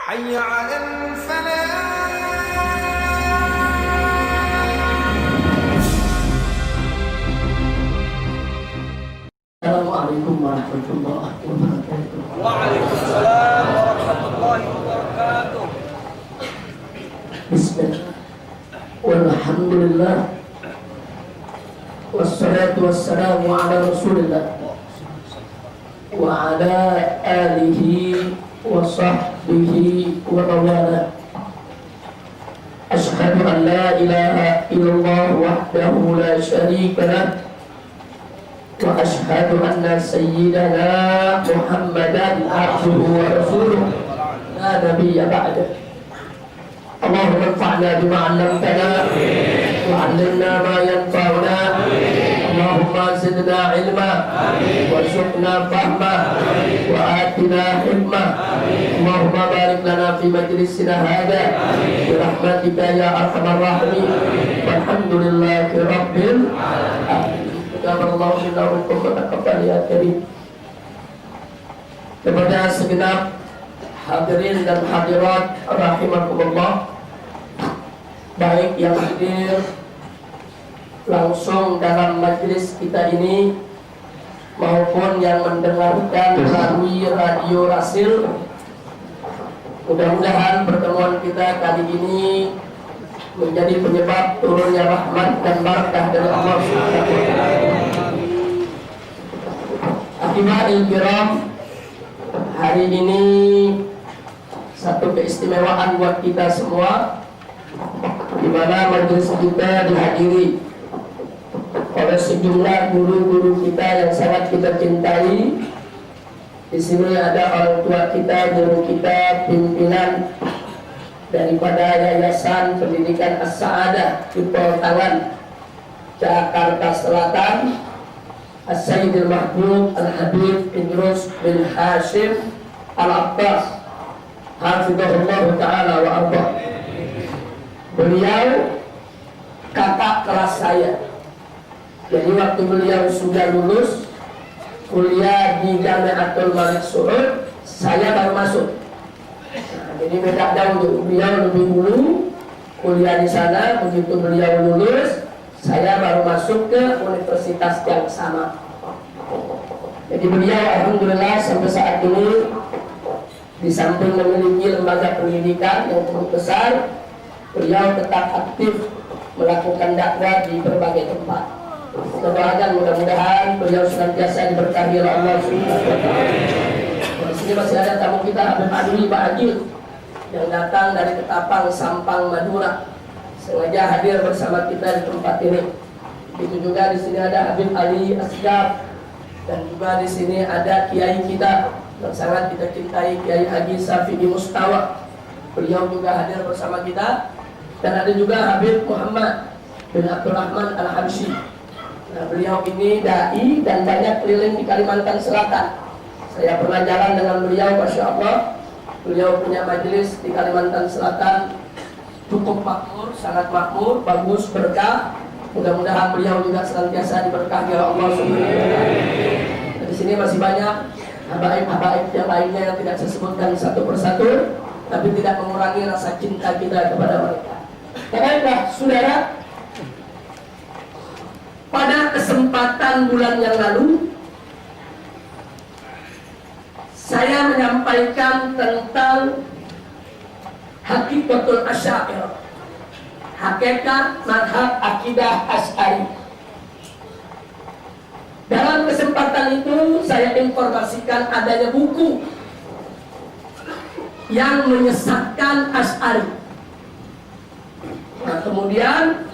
حي على الفلاح. Assalamualaikum warahmatullahi wabarakatuh. Waalaikumsalam warahmatullahi wabarakatuh. Bismillah. Walhamdulillah. Wassalatu wassalamu ala Rasulillah wa ala alihi wa sahbihi wa mawala. Ashhadu an la ilaha illallah wahdahu la syarika lah. Wa ashhadu anna sayyidana Muhammadan abduhu wa rasuluh la nabiyya ba'dah. Allahumma anfa'na bima 'allamtana wa 'allimna ma yanfa'una. Allahumma zidna 'ilma warzuqna fahma wa atina hikmah. Allahumma barik lana fi majlisina hadha bi rahmatika ya arhamar rahimin. Walhamdulillahi rabbil alamin. Allah kepada segenap hadirin dan hadirat rahimakumullah, baik yang hadir langsung dalam majlis kita ini maupun yang mendengarkan melalui radio Rasil. Mudah-mudahan pertemuan kita kali ini menjadi penyebab turunnya rahmat dan barakah dari Allah Subhanahu wa taala. Akibatul kiram, hari ini satu keistimewaan buat kita semua, di mana majelis kita dihadiri oleh sejumlah guru-guru kita yang sangat kita cintai. Di sini ada orang tua kita, guru kita, pimpinan daripada Yayasan Pendidikan As-Sa'adah di Tangan, Jakarta Selatan, As-Sayyidil Mahmud Al-Habib Idrus bin Hashim Al-Abbas hafizahullah ta'ala wa arba. Beliau kakak kelas saya. Jadi waktu beliau sudah lulus kuliah di Jami'atul Malik Saud, saya baru masuk. Jadi beda jauh, beliau lebih dulu kuliah di sana. Begitu beliau lulus, saya baru masuk ke universitas yang sama. Jadi beliau alhamdulillah sampai saat ini di samping memiliki lembaga pendidikan yang cukup besar, beliau tetap aktif melakukan dakwah di berbagai tempat. Kita doakan mudah-mudahan beliau senantiasa diberkahi oleh Allah Subhanahu wa taala. Di sini masih ada tamu kita, Habib Adli Pak Adil, yang datang dari Ketapang, Sampang, Madura, sengaja hadir bersama kita di tempat ini. Begitu juga di sini ada Habib Ali Asgaf, dan juga di sini ada kiai kita yang sangat kita cintai, Kiai Haji Safi'i Mustawa. Beliau juga hadir bersama kita, dan ada juga Habib Muhammad bin Abdul Rahman Al-Habsyi. Nah, beliau ini dai dan banyak keliling di Kalimantan Selatan. Saya pernah jalan dengan beliau, masya Allah. Beliau punya majelis di Kalimantan Selatan cukup makmur, sangat makmur, bagus, berkah. Mudah-mudahan beliau juga senantiasa diberkahi oleh Allah Subhanahu wa taala. Di sini masih banyak habaib-habaib yang lainnya yang tidak saya sebutkan satu persatu, tapi tidak mengurangi rasa cinta kita kepada mereka. Baiklah, saudara, pada kesempatan bulan yang lalu saya menyampaikan tentang hakikatul Asy'ariyah, hakikat mazhab akidah Asy'ari. Dalam kesempatan itu saya informasikan adanya buku yang menyesatkan Asy'ari. Nah, kemudian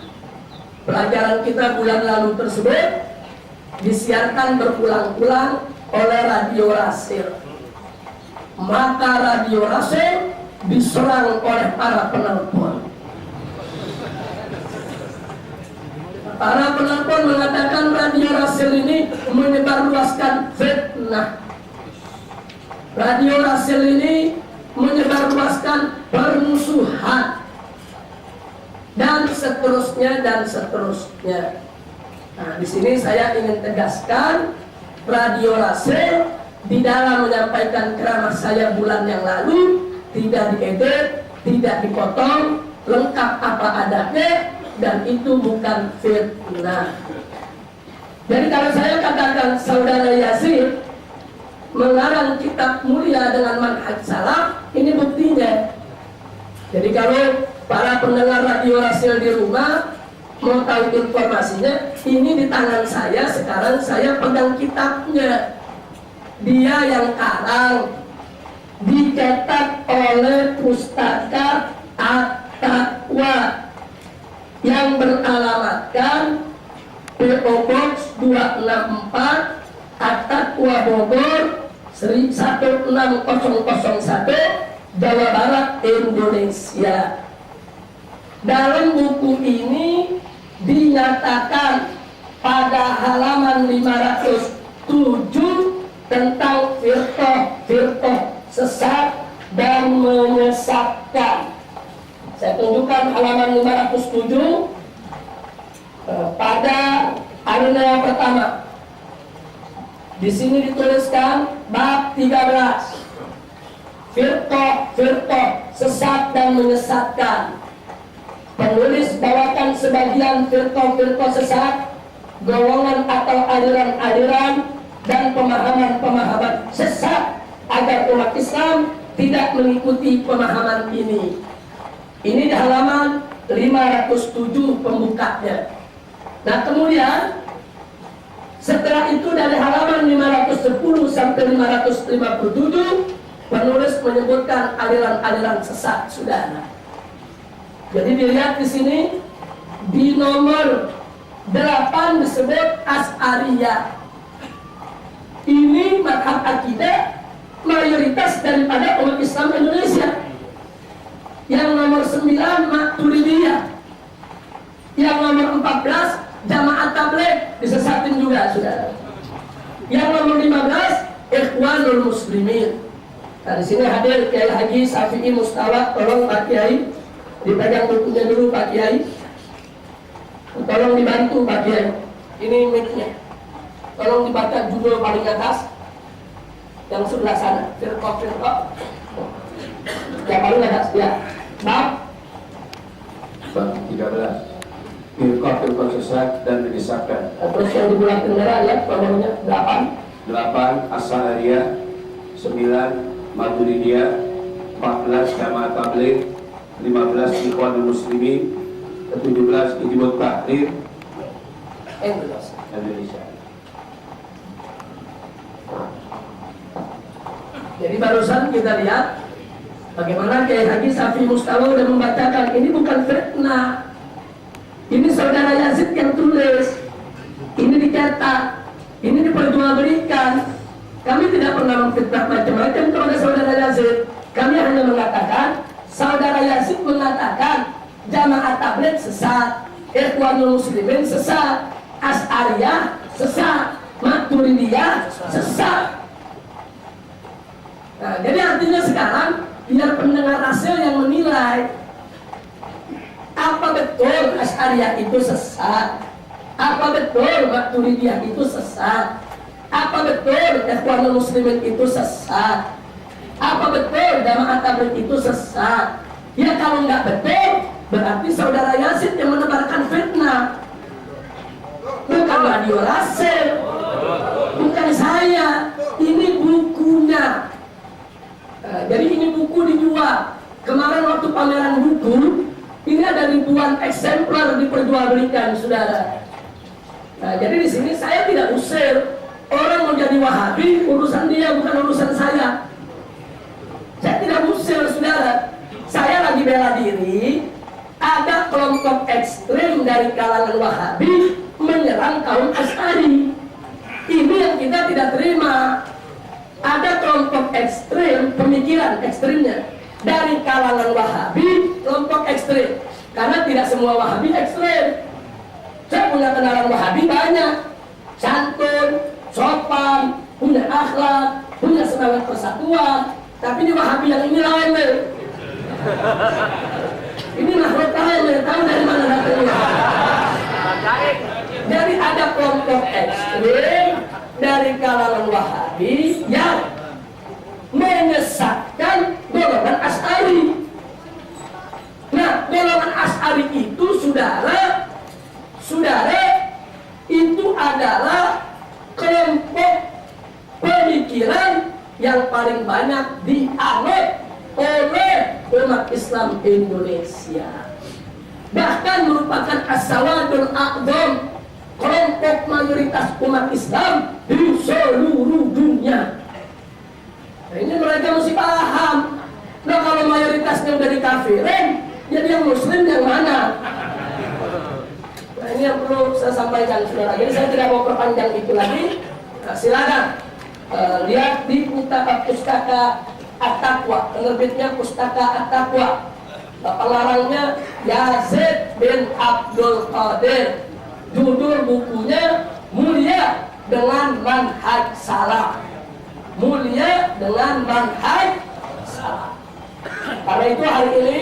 pelajaran kita bulan lalu tersebut disiarkan berulang-ulang oleh Radio Rasil. Maka Radio Rasil diserang oleh para penelpon. Para penelpon mengatakan Radio Rasil ini menyebarluaskan fitnah. Radio Rasil ini menyebarluaskan permusuhan, dan seterusnya dan seterusnya. Nah, di sini saya ingin tegaskan, Radio Rasil di dalam menyampaikan ceramah saya bulan yang lalu tidak diedit, tidak dipotong, lengkap apa adanya, dan itu bukan fitnah. Jadi kalau saya katakan saudara Yazid mengarang kitab mulia dengan manhaj salaf, ini buktinya. Jadi kalau para pendengar radio Rasil di rumah mau tahu informasinya, ini di tangan saya, sekarang saya pegang kitabnya. Dia yang karang, dicetak oleh Pustaka At-Taqwa yang beralamatkan PO Box 264 At-Taqwa Bogor 16001 Jawa Barat, Indonesia. Dalam buku ini dinyatakan pada halaman 507 tentang firqah sesat dan menyesatkan. Saya tunjukkan halaman 507 pada alinea pertama. Di sini dituliskan bab 13. Firqah sesat dan menyesatkan. Penulis bawakan sebagian firqah sesat, golongan atau aliran-aliran dan pemahaman-pemahaman sesat agar umat Islam tidak mengikuti pemahaman ini. Ini di halaman 507 pembukanya. Nah kemudian setelah itu dari halaman 510 sampai 557 penulis menyebutkan aliran-aliran sesat, saudara. Jadi dilihat di sini di nomor 8 disebut Asy'ariyah. Ini mazhab akidah mayoritas daripada umat Islam Indonesia. Yang nomor 9 Maturidiyah. Yang nomor 14 Jamaah Tabligh, disesatin juga, saudara. Yang nomor 15 Ikhwanul Muslimin. Nah, di sini hadir Kiai Haji Syafi'i Mustawad. Tolong Pak Kiai dipegang bukunya dulu Pak Kiai. Tolong dibantu Pak Kiai. Ini mic-nya. Tolong dibaca judul paling atas yang sebelah sana. Firqah. Yang paling atas ya. Bab 13. Firqah sesat dan menyesatkan. Terus yang di bulan merah ya, nomornya 8 Asy'ariyah, 9 Maturidiyah, 14 Jamaah Tabligh, 15 Ikhwanul Muslimin, 17 Hizbut Tahrir Indonesia. Jadi barusan kita lihat bagaimana Kiai Haji Syafi'i Mustawad sudah membacakan ini bukan fitnah. Ini saudara Yazid yang tulis. Ini dicetak. Ini diperjualbelikan. Kami tidak pernah memfitnah macam-macam kepada saudara Yazid. Kami hanya mengatakan saudara Yazid mengatakan Jamaah Tabligh sesat, Ikhwanul Muslimin sesat, Asy'ariyah sesat, Maturidiyah sesat. Nah, jadi artinya sekarang biar pendengar Rasil yang menilai apa betul Asy'ariyah itu sesat, apa betul Maturidiyah itu sesat, apa betul Ikhwanul Muslimin itu sesat, apa betul Jamaah Tabligh itu sesat. Ya kalau nggak betul berarti saudara Yazid yang menebarkan fitnah, bukan radio Rasil, bukan saya. Ini bukunya. Jadi ini buku dijual. Kemarin waktu pameran buku, ini ada ribuan eksemplar diperjualbelikan, saudara. Nah, jadi di sini saya tidak usir orang mau jadi Wahabi, urusan dia bukan urusan saya. Saya tidak usir, saudara. Saya lagi bela diri. Ada kelompok ekstrim dari kalangan Wahabi menyerang kaum Asy'ari. Ini yang kita tidak terima. Ada kelompok ekstrim, pemikiran ekstrimnya dari kalangan Wahabi, kelompok ekstrim. Karena tidak semua Wahabi ekstrim. Saya punya kenalan Wahabi banyak, santun, sopan, punya akhlak, punya semangat persatuan. Tapi di Wahabi yang ini lain, ini makhluk lain, tahu dari mana datangnya? Jadi ada kelompok ekstrim dari kalangan Wahabi yang menyesatkan golongan Asy'ari. Nah, golongan Asy'ari itu saudara itu adalah kelompok pemikiran yang paling banyak dianut oleh umat Islam Indonesia. Bahkan merupakan as-sawadul a'dham, kelompok mayoritas umat Islam di seluruh dunia. Nah, ini mereka mesti paham. Nah, kalau mayoritasnya udah dikafirin, jadi yang muslim yang mana? Nah, ini yang perlu saya sampaikan, saudara. Jadi saya tidak mau perpanjang itu lagi. Nah, silakan lihat di pustaka At-Taqwa, penerbitnya pustaka At-Taqwa. Pengarangnya Yazid bin Abdul Qadir. Judul bukunya Mulia dengan Manhaj Salaf. Mulia dengan Manhaj Salaf. Karena itu hari ini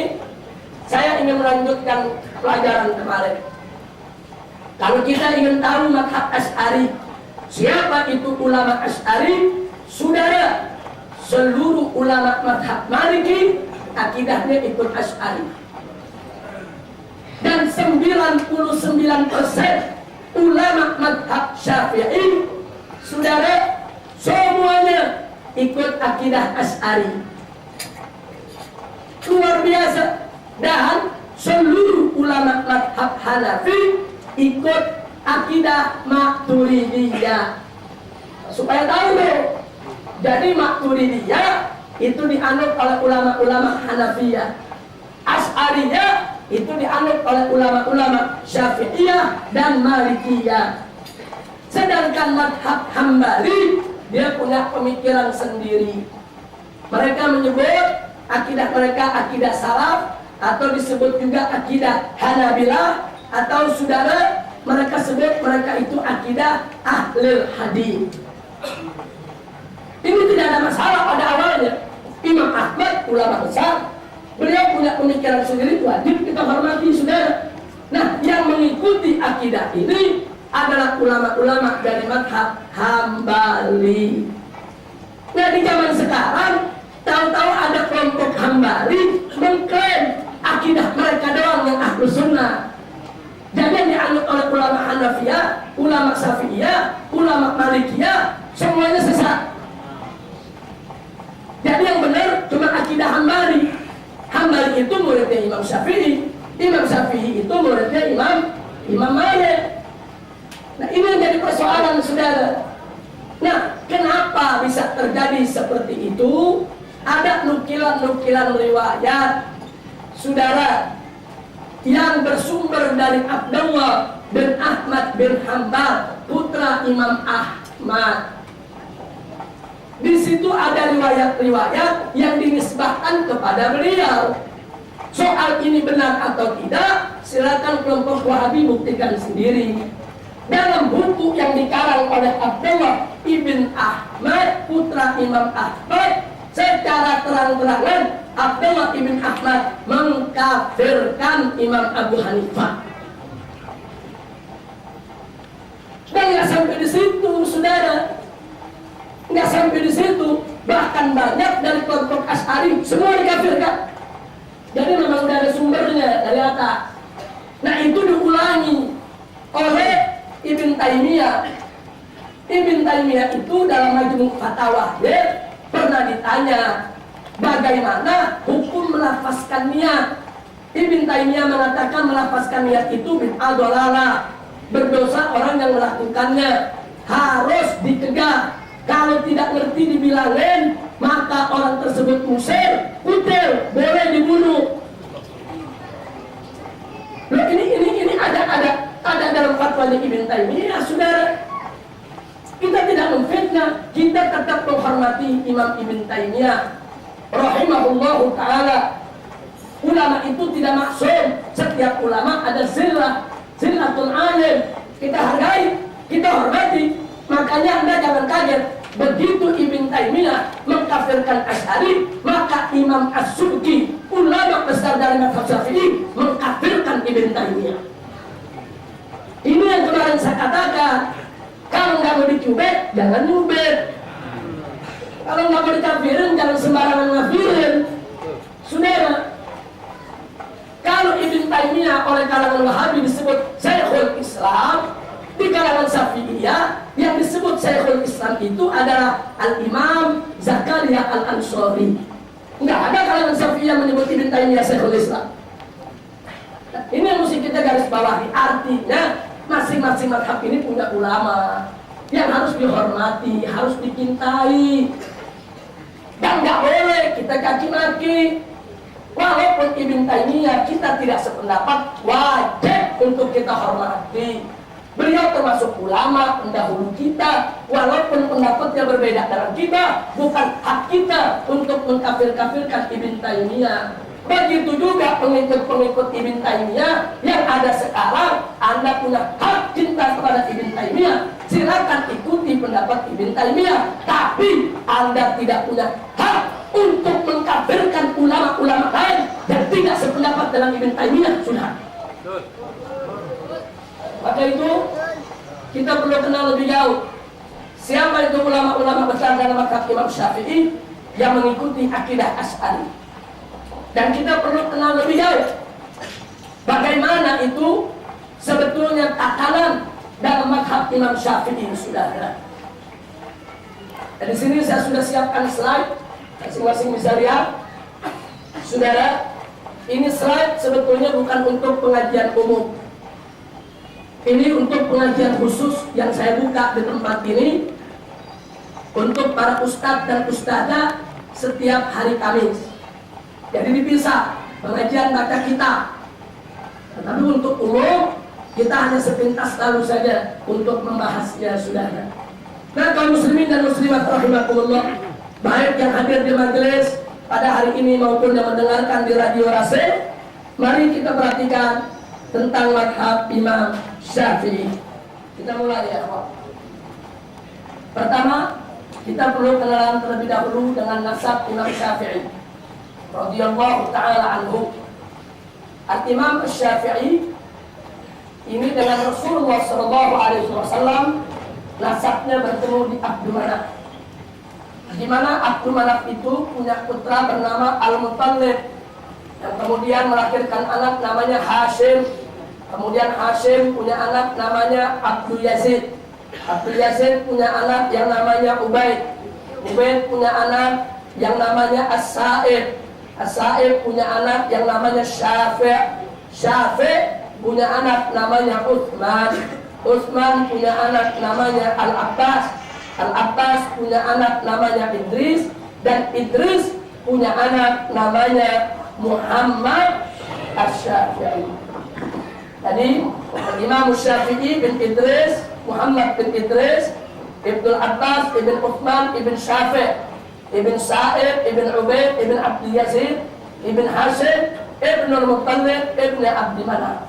saya ingin melanjutkan pelajaran kemarin. Kalau kita ingin tahu mazhab Asy'ari, siapa itu ulama Asy'ari? Saudara, seluruh ulama mazhab Maliki akidahnya ikut Asy'ari. Dan 99% ulama mazhab Syafi'i, saudara, semuanya ikut akidah Asy'ari. Luar biasa. Dan seluruh ulama mazhab Hanafi ikut akidah Maturidiyah. Supaya tahu deh. Jadi Maturidiyah itu dianut oleh ulama-ulama Hanafiyah. Asy'ariyah itu dianut oleh ulama-ulama Syafi'iyah dan Malikiyah. Sedangkan mazhab Hambali dia punya pemikiran sendiri. Mereka menyebut akidah mereka akidah salaf, atau disebut juga akidah Hanabilah, atau saudara mereka sebut mereka itu akidah ahlul hadis. Ini tidak ada masalah pada awalnya. Imam Ahmad ulama besar, beliau punya pemikiran sendiri, wajib kita hormati, saudara. Nah, yang mengikuti akidah ini adalah ulama-ulama dari mazhab Hambali. Nah, di zaman sekarang tahu-tahu ada kelompok Hambali mengklaim akidah mereka doang yang ahlu sunnah. Jadi yang dianut oleh ulama Hanafiyah, ulama Syafi'iyah, ulama Malikiyah, semuanya sesat. Jadi yang benar cuma akidah Hambali. Hambali itu muridnya Imam Syafi'i, Imam Syafi'i itu muridnya Imam Malik. Nah, ini yang jadi persoalan, saudara. Nah, kenapa bisa terjadi seperti itu? Ada nukilan-nukilan riwayat, saudara, yang bersumber dari Abdullah bin Ahmad bin Hanbal, putra Imam Ahmad. Di situ ada riwayat-riwayat yang dinisbahkan kepada beliau. Soal ini benar atau tidak, silakan kelompok Wahabi buktikan sendiri. Dalam buku yang dikarang oleh Abdullah ibn Ahmad, putra Imam Ahmad, secara terang-terangan Abdullah ibn Ahmad mengkafirkan Imam Abu Hanifah. Dan nggak sampai di situ, saudara. Nggak sampai di situ, bahkan banyak dari kelompok Asy'ari semua dikafirkan. Jadi memang udah ada sumbernya dari atas. Nah, itu diulangi oleh Ibn Taimiyah. Ibn Taimiyah itu dalam Majmu' Fatawa pernah ditanya bagaimana hukum melafazkan niat. Ibn Taimiyah mengatakan melafazkan niat itu bid'ah dhalalah, berdosa orang yang melakukannya, harus dicegah. Kalau tidak ngerti dibilangin, maka orang tersebut musir, kutil, boleh dibunuh. Loh, ini ada dalam fatwa Ibn Taimiyah, saudara. Kita tidak memfitnah, kita tetap menghormati Imam Ibn Taimiyah rahimahullahu ta'ala. Ulama itu tidak maksum. Setiap ulama ada zillatul alim. Kita hargai, kita hormati. Makanya Anda jangan kaget, begitu Ibn Taimiyah mengkafirkan Asy'ari, maka Imam As-Subki, ulama besar dari mazhab Syafi'i, mengkafirkan Ibn Taimiyah. Ini yang kemarin saya katakan, kalau nggak mau dicubit, jangan nyubit. Kalau nggak mau dikafirin, jangan sembarangan ngafirin. Saudara, kalau Ibn Taimiyah oleh kalangan Wahabi disebut Syekhul Islam, di kalangan Syafi'iyah yang disebut Syekhul Islam itu adalah Al-Imam Zakaria Al-Ansari. Enggak ada kalangan Syafi'iyah menyebut Ibn Taimiyah Syekhul Islam. Ini yang mesti kita garis bawahi. Artinya masing-masing mazhab ini punya ulama yang harus dihormati, harus dicintai, dan nggak boleh kita caci maki. Walaupun Ibn Taimiyah kita tidak sependapat, wajib untuk kita hormati. Beliau termasuk ulama pendahulu kita, walaupun pendapatnya berbeda dengan kita, bukan hak kita untuk mengkafir-kafirkan Ibn Taimiyah. Begitu juga pengikut-pengikut Ibn Taimiyah yang ada sekarang. Anda punya hak cinta kepada Ibn Taimiyah, silakan ikuti pendapat Ibn Taimiyah, tapi Anda tidak punya hak untuk mengkafirkan ulama-ulama lain yang tidak sependapat dengan Ibn Taimiyah. Sudah. Maka itu kita perlu kenal lebih jauh siapa itu ulama-ulama besar dalam mazhab Imam Syafi'i yang mengikuti akidah Asy'ari. Dan kita perlu kenal lebih jauh bagaimana itu sebetulnya tatanan dalam mazhab Imam Syafi'i, saudara. Dan di sini saya sudah siapkan slide, masing-masing bisa lihat, saudara. Ini slide sebetulnya bukan untuk pengajian umum. Ini untuk pengajian khusus yang saya buka di tempat ini untuk para ustadz dan ustadzah setiap hari Kamis. Jadi dipisah pengajian baca kitab. Tetapi untuk umum kita hanya sepintas lalu saja untuk membahasnya, saudara. Nah, kaum muslimin dan muslimat rahimakumullah, baik yang hadir di majelis pada hari ini maupun yang mendengarkan di radio Rasul, mari kita perhatikan tentang mazhab Imam Syafi'i. Kita mulai ya, Pak. Pertama, kita perlu kenalan terlebih dahulu dengan nasab Imam Syafi'i radhiyallahu ta'ala anhu. Al-Imam Syafi'i ini dengan Rasulullah sallallahu alaihi wasallam nasabnya bertemu di Abdul Manaf. Di mana Abdul Manaf itu punya putra bernama Al-Muttalib yang kemudian melahirkan anak namanya Hashim. Kemudian Hashim punya anak namanya Abdul Yazid. Abdul Yazid punya anak yang namanya Ubaid. Ubaid punya anak yang namanya As-Sa'ib. As-Sa'ib punya anak yang namanya Syafi'. Syafi' punya anak namanya Utsman. Utsman punya anak namanya Al-Abbas. Al-Abbas punya anak namanya Idris. Dan Idris punya anak namanya Muhammad Asy-Syafi'i. Jadi Imam Syafi'i bin Idris, Muhammad bin Idris, Ibnu Abbas, Ibn Utsman, Ibn Syafi', Ibn Sa'ib, Ibn Ubaid, Ibn Abdul Yazid, Ibn Hashim, Ibn Al-Muttalib, Ibn Abdul Manaf.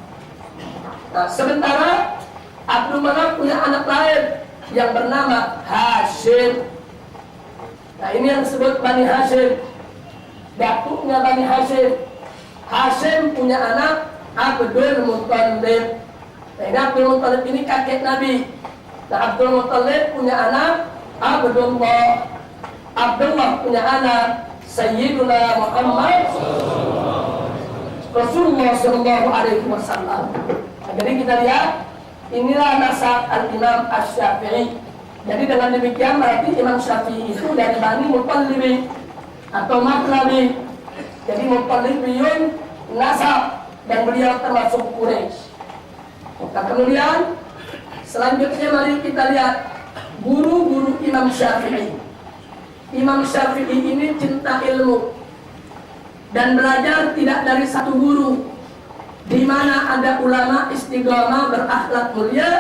Nah, sementara Abdul Manaf punya anak lain yang bernama Hashim. Nah, ini yang disebut Bani Hashim, datuknya Bani Hashim. Hashim punya anak Abdul Muttalib. Nah, ini Abdul Muttalib ini kakek Nabi. Nah, Abdul Muttalib punya anak Abdullah. Abdullah punya anak Sayyiduna Muhammad Rasulullah sallallahu alaihi wasallam. Nah, jadi kita lihat inilah nasab Al-Imam Asy-Syafi'i. Jadi dengan demikian berarti Imam Syafi'i itu dari Bani Muttalib atau Maklabi. Jadi Muttalibiyun nasab dan beliau termasuk Quraisy. Nah, kemudian selanjutnya mari kita lihat guru-guru Imam Syafi'i. Imam Syafi'i ini cinta ilmu dan belajar tidak dari satu guru. Di mana ada ulama istiqamah berakhlak mulia,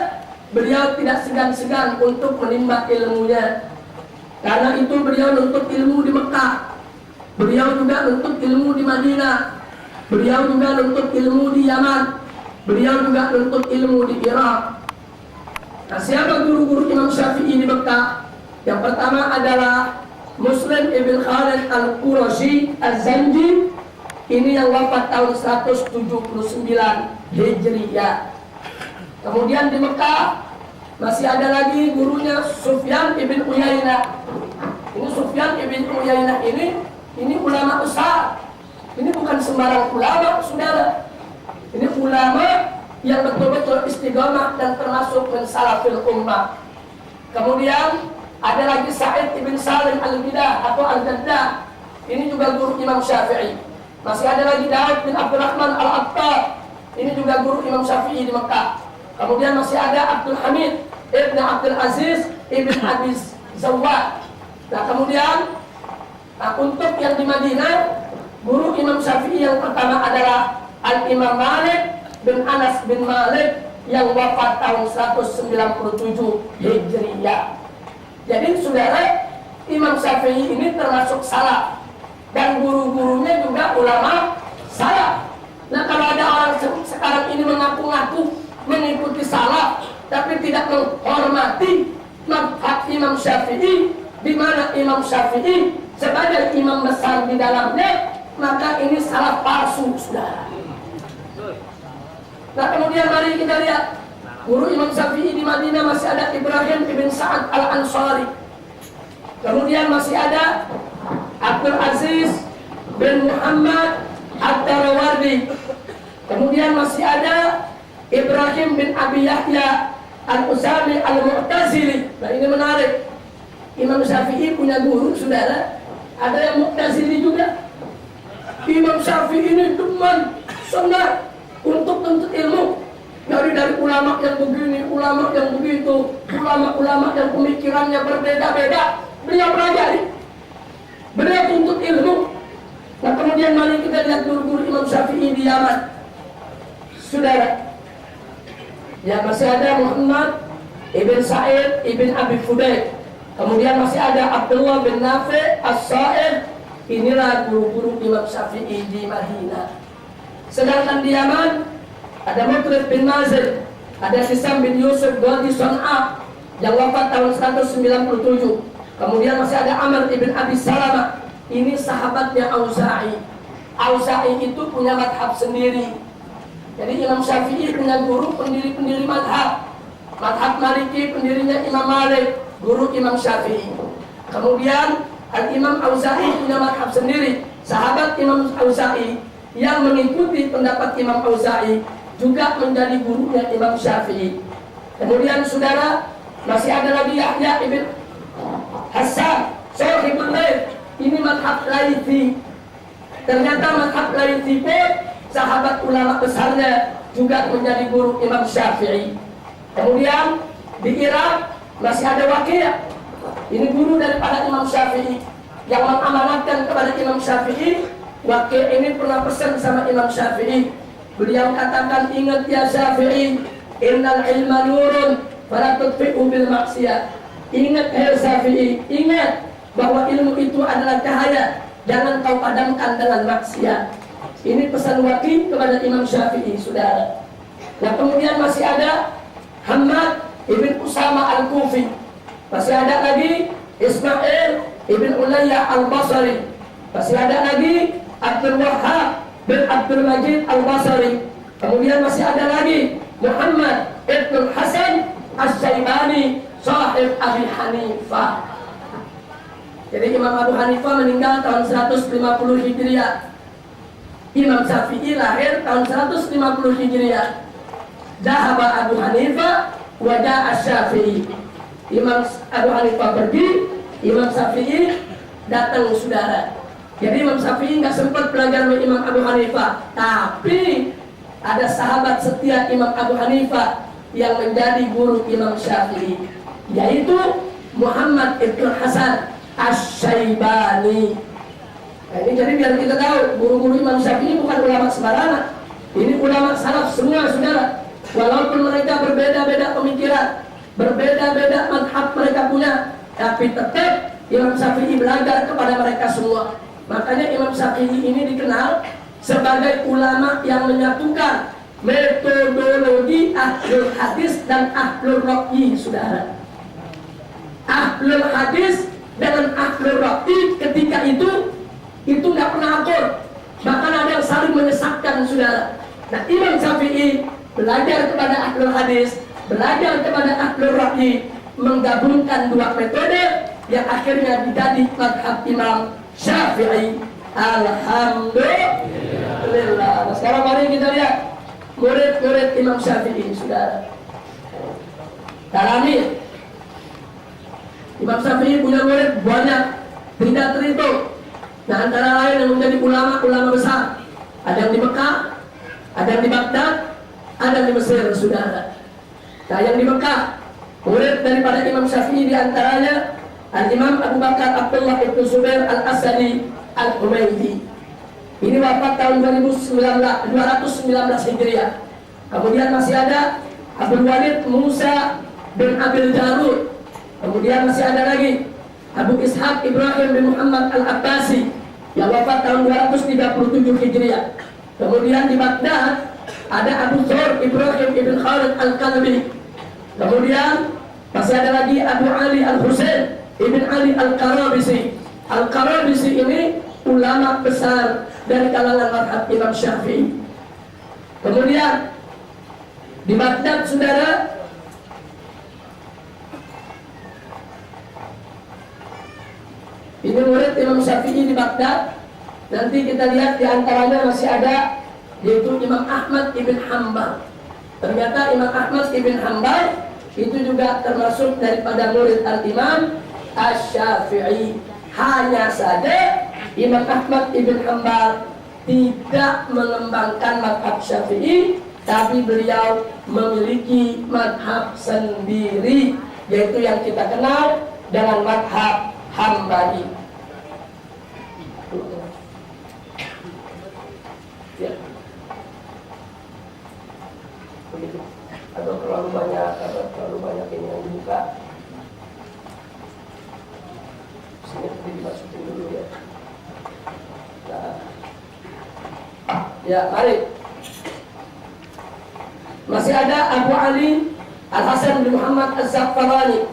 beliau tidak segan-segan untuk menimba ilmunya. Karena itu beliau nuntut ilmu di Mekah, beliau juga nuntut ilmu di Madinah, beliau juga nuntut ilmu di Yaman, beliau juga nuntut ilmu di Irak. Nah, siapa guru-guru Imam Syafi'i di Mekah? Yang pertama adalah Muslim ibn Khalid al-Qurashi az-Zanji. Ini yang wafat tahun 179 Hijriyah. Kemudian di Mekah masih ada lagi gurunya Sufyan ibn Uyainah. Ini Sufyan ibn Uyainah ini ulama besar Ini bukan sembarang ulama, saudara. Ini ulama yang betul-betul istiqomah dan termasuk min salafil ummah. Kemudian ada lagi Sa'id ibn Salim al-Bidah atau al-Jaddah. Ini juga guru Imam Syafi'i. Masih ada lagi Daud bin Abdurrahman al-Attar. Ini juga guru Imam Syafi'i di Mekah. Kemudian masih ada Abdul Hamid ibn Abdul Aziz ibn Abi Zawad. Nah kemudian untuk yang di Madinah, guru Imam Syafi'i yang pertama adalah Al-Imam Malik bin Anas bin Malik yang wafat tahun 197 Hijriyah. Jadi saudara, Imam Syafi'i ini termasuk salaf dan guru-gurunya juga ulama salaf. Nah kalau ada orang sekarang ini mengaku-ngaku mengikuti salaf tapi tidak menghormati mazhab Imam Syafi'i, di mana Imam Syafi'i sebagai imam besar di dalamnya, maka ini salaf palsu, saudara. Nah kemudian mari kita lihat guru Imam Syafi'i di Madinah masih ada Ibrahim ibn Sa'ad al-Ansari. Kemudian masih ada Abdul Aziz bin Muhammad Ad-Darawardi. Kemudian masih ada Ibrahim bin Abi Yahya Al-Usami Al-Mu'tazili. Nah ini menarik. Imam Syafi'i punya guru, saudara. Ada yang Mu'tazili juga. Imam Syafi'i ini teman sangat untuk menuntut ilmu. Dari ulama yang begini, ulama yang begitu, ulama-ulama yang pemikirannya berbeda-beda, beliau pelajari, beliau tuntut ilmu. Nah kemudian mari kita lihat guru-guru Imam Syafi'i di Yaman, saudara. Ya masih ada Muhammad ibn Sa'id ibn Abi Fudail. Kemudian masih ada Abdullah bin Nafi' As-Sa'id. Inilah guru-guru Imam Syafi'i di Madinah. Sedangkan di Yaman ada Mutrif bin Mazid, ada Hisam bin Yusuf Ghadi Son'a yang wafat tahun 197. Kemudian masih ada Amr ibn Abi Salamah. Ini sahabatnya Auza'i. Auza'i itu punya madhab sendiri. Jadi Imam Syafi'i punya guru pendiri-pendiri madhab. Madhab Maliki pendirinya Imam Malik, guru Imam Syafi'i. Kemudian Al-Imam Auza'i punya madhab sendiri. Sahabat Imam Auza'i yang mengikuti pendapat Imam Auza'i juga menjadi gurunya Imam Syafi'i. Kemudian saudara, masih ada lagi Yahya ibn Hasan Shahibul Laith. Ini madhab Laithi. Ternyata madhab Laithi pun sahabat ulama besarnya juga menjadi guru Imam Syafi'i. Kemudian di Irak masih ada Waqi'. Ini guru daripada Imam Syafi'i yang mengamanatkan kepada Imam Syafi'i. Waqi' ini pernah pesan sama Imam Syafi'i. Beliau katakan, ingat ya Syafi'i, innal ilma nurun fala tudfi'u bil maksiyah. Ingat ya Syafi'i, ingat bahwa ilmu itu adalah cahaya, jangan kau padamkan dengan maksiat. Ini pesan Waqi' kepada Imam Syafi'i, saudara. Nah kemudian masih ada Hammad ibn Usama al-Kufi. Masih ada lagi Ismail ibn Ulayya al-Basri. Masih ada lagi Abdul Wahhab bin Abdul Majid al-Basri. Kemudian masih ada lagi Muhammad ibn Hasan As-Syaibani, sahib Abi Hanifah. Jadi Imam Abu Hanifah meninggal tahun 150 Hijriah. Imam Syafi'i lahir tahun 150 Hijriah. Dahaba Abu Hanifah wa ja'a Syafi'i. Imam Abu Hanifah pergi, Imam Syafi'i datang, saudara. Jadi Imam Syafi'i nggak sempat belajar dengan Imam Abu Hanifah, tapi ada sahabat setia Imam Abu Hanifah yang menjadi guru Imam Syafi'i, yaitu Muhammad ibn Hasan Asy-Syaibani. Nah, ini jadi biar kita tahu, guru-guru Imam Syafi'i bukan ulama sembarangan. Ini ulama salaf semua, saudara. Walaupun mereka berbeda-beda pemikiran, berbeda-beda manhaj mereka punya, tapi tetap Imam Syafi'i belajar kepada mereka semua. Makanya Imam Syafi'i ini dikenal sebagai ulama yang menyatukan metodologi ahlul hadis dan ahlul raqyi, saudara. Ahlul hadis dengan ahlul raqyi ketika itu tidak pernah akur, bahkan ada yang saling menyesatkan, saudara. Nah Imam Syafi'i belajar kepada ahlul hadis, belajar kepada ahlul raqyi, menggabungkan dua metode yang akhirnya menjadi mazhab Imam Syafi'i. Alhamdulillah. mari kita lihat murid-murid Imam Syafi'i, saudara. Dalami. Imam Syafi'i punya murid banyak, tidak terhitung. Nah, antara lain yang menjadi ulama-ulama besar. Ada yang di Mekah, ada yang di Baghdad, ada yang di Mesir, saudara. Nah, yang di Mekah, murid daripada Imam Syafi'i diantaranya Al-Imam Abu Bakar Abdullah ibn Zubair Al-Asadi Al-Humaydi. Ini wafat tahun 219 Hijriah. Kemudian masih ada Abdul Walid Musa bin Abil Jarud. Kemudian masih ada lagi Abu Ishaq Ibrahim bin Muhammad Al-Abbasi yang wafat tahun 237 Hijriah. Kemudian di Baghdad ada Abu Thur Ibrahim ibn Khalid Al-Kalbi. Kemudian masih ada lagi Abu Ali Al-Husain ibn Ali Al-Karabisi. Al-Karabisi ini ulama besar dari kalangan mazhab Imam Syafi'i. Kemudian di Baghdad, saudara, ini murid Imam Syafi'i di Baghdad. Nanti kita lihat di antaranya masih ada, yaitu Imam Ahmad ibn Hanbal. Ternyata Imam Ahmad ibn Hanbal itu juga termasuk daripada murid Al-Imam Asy-Syafi'i. Hanya saja Imam Ahmad ibn Hanbal tidak mengembangkan mazhab Syafi'i, tapi beliau memiliki mazhab sendiri, yaitu yang kita kenal dengan mazhab Hambali. Ya. Begitu. Atau terlalu banyak ini yang dibuka. Sini dimasukin dulu ya. Nah. Ya, mari. Masih ada Abu Ali Al-Hasan bin Muhammad Az-Za'farani.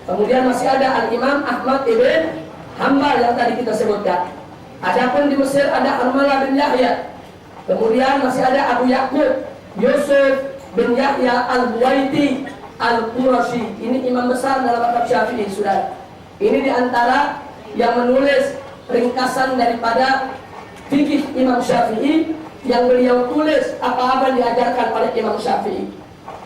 Kemudian masih ada Al-Imam Ahmad ibn Hanbal yang tadi kita sebutkan. Adapun di Mesir ada Harmalah bin Yahya. Kemudian masih ada Abu Yaqub Yusuf bin Yahya Al-Buwaiti Al-Qurashi. Ini imam besar dalam mazhab Syafi'i, saudara. Ini diantara yang menulis ringkasan daripada fikih Imam Syafi'i yang beliau tulis apa-apa diajarkan oleh Imam Syafi'i.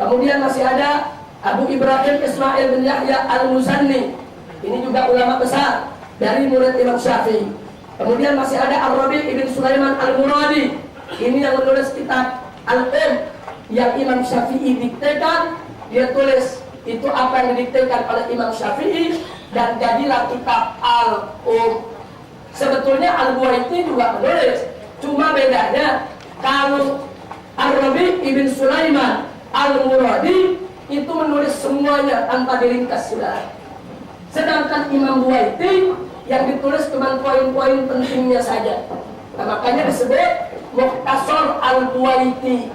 Kemudian masih ada Abu Ibrahim Ismail bin Yahya Al-Muzanni. Ini juga ulama besar dari murid Imam Syafi'i. Kemudian masih ada Ar-Rabi' ibn Sulaiman Al-Muradi. Ini yang menulis kitab Al-Um yang Imam Syafi'i diktekan. Dia tulis itu apa yang didiktekan oleh Imam Syafi'i dan jadilah kitab Al-Um. Sebetulnya Al-Buwaiti juga menulis, cuma bedanya kalau Ar-Rabi' ibn Sulaiman Al-Muradi itu menulis semuanya tanpa diringkas, saudara. Sedangkan Imam Buwaiti yang ditulis cuma poin-poin pentingnya saja. Nah, makanya disebut Mukhtasar Al-Buwaiti.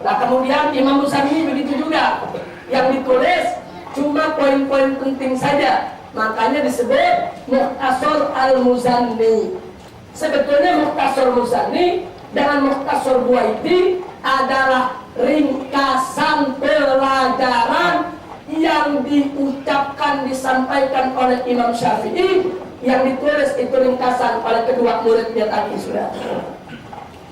Nah, kemudian Imam Muzanni begitu juga, yang ditulis cuma poin-poin penting saja. Makanya disebut Mukhtasar Al-Muzanni. Sebetulnya Mukhtasar Muzanni dengan Mukhtasar Buwaiti adalah ringkasan pelajaran yang diucapkan, disampaikan oleh Imam Syafi'i, yang ditulis itu ringkasan oleh kedua muridnya tadi, sudah.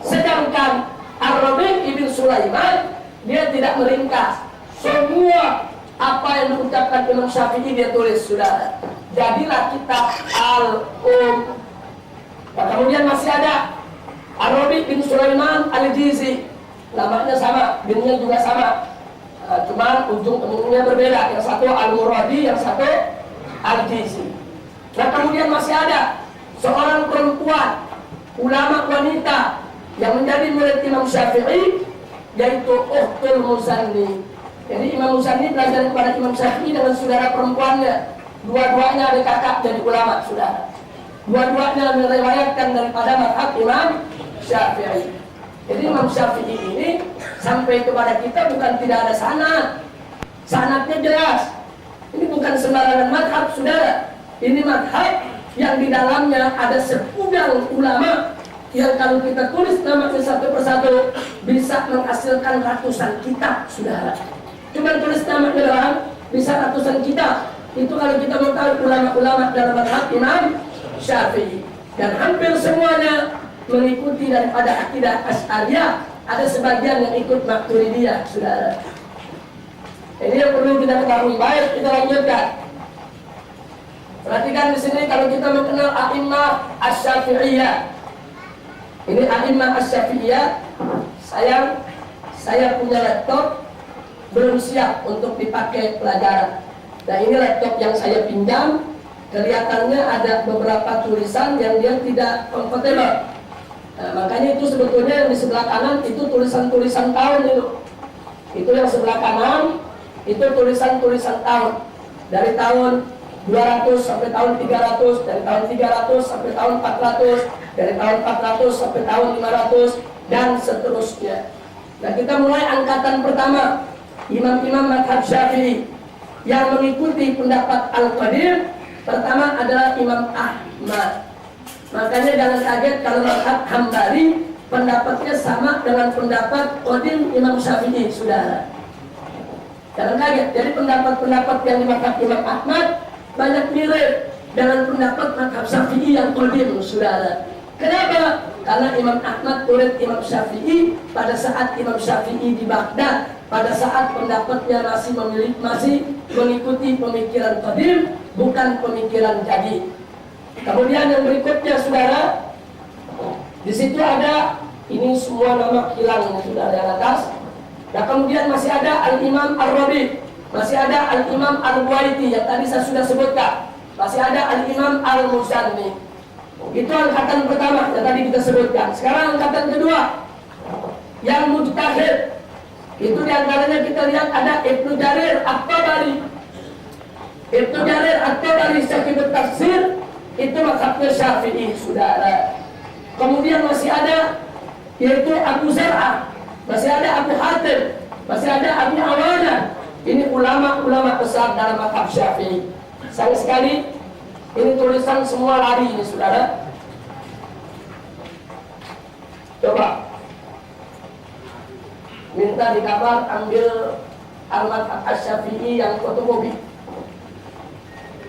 Sedangkan Ar-Rabi' ibn Sulaiman dia tidak meringkas, semua apa yang diucapkan Imam Syafi'i dia tulis, sudah. Jadilah kitab Al-Um. Nah, kemudian masih ada Ar-Rabi' bin Sulaiman Al-Jizi. Namanya sama, binnya juga sama. Cuma ujung-ujungnya berbeda. Yang satu Al-Muradi, yang satu Al-Jizi. Nah, kemudian masih ada seorang perempuan, ulama wanita yang menjadi murid Imam Syafi'i, yaitu Ukhtul Muzanni. Jadi Imam Muzanni belajar kepada Imam Syafi'i dengan saudara perempuannya. Dua-duanya ada kakak jadi ulama, saudara. Dua-duanya meriwayatkan daripada mazhab Imam Syafi'i. Jadi Imam Syafi'i ini sampai kepada kita bukan tidak ada sanad. Sanadnya jelas. Ini bukan sembarangan mazhab, saudara. Ini mazhab yang di dalamnya ada segudang ulama yang kalau kita tulis namanya satu persatu bisa menghasilkan ratusan kitab, saudara. Cuma tulis namanya doang bisa ratusan kitab. Itu kalau kita mau tahu ulama-ulama dalam mazhab Imam Syafi'i. Dan hampir semuanya mengikuti daripada akidah Asy'ariyah ada sebagian yang ikut Maturidiyah, saudara. Ini yang perlu kita ketahui. Baik, kita lanjutkan. Perhatikan di sini kalau kita mengenal A'immah Asy-Syafi'iyah. Ini A'immah Asy-Syafi'iyah. Saya punya laptop belum siap untuk dipakai pelajaran. Nah, ini laptop yang saya pinjam. Kelihatannya ada beberapa tulisan yang dia tidak kompatibel. Nah, makanya itu sebetulnya yang di sebelah kanan itu tulisan-tulisan tahun itu. Itu yang sebelah kanan itu tulisan-tulisan tahun. Dari tahun 200 sampai tahun 300, dari tahun 300 sampai tahun 400, dari tahun 400 sampai tahun 500 dan seterusnya. Nah, kita mulai angkatan pertama, imam-imam mazhab Syafi'i yang mengikuti pendapat Al-Qadim. Pertama adalah Imam Ahmad. Makanya jangan kaget kalau mazhab Hambali pendapatnya sama dengan pendapat Qadim Imam Syafi'i, saudara. Jangan kaget. Jadi pendapat-pendapat yang di mazhab Imam Ahmad banyak mirip dengan pendapat mazhab Syafi'i yang Qadim, saudara. Kenapa? Karena Imam Ahmad murid Imam Syafi'i pada saat Imam Syafi'i di Baghdad, pada saat pendapatnya masih mengikuti pemikiran Qadim, bukan pemikiran jadi. Kemudian yang berikutnya, saudara, di situ ada ini semua nama hilang, saudara, yang atas. Nah, kemudian masih ada Al-Imam Ar-Rabi, masih ada Al-Imam Al-Buaiti yang tadi saya sudah sebutkan, masih ada Al-Imam Al-Muzanni. Itu angkatan pertama yang tadi kita sebutkan. Sekarang angkatan kedua yang mujtahid. Itu diantaranya kita lihat ada Ibnu Jarir At-Tabari. Ibnu Jarir At-Tabari Sahibut Tafsir itu mazhabnya Syafi'i, saudara. Kemudian masih ada yaitu Abu Zar'ah, masih ada Abu Hatim, masih ada Abu Awana. Ini ulama-ulama besar dalam mazhab Syafi'i. Sayang sekali ini tulisan semua lari ini, saudara. Coba minta di kamar ambil Al-Mazhab Asy-Syafi'i yang fotokopi.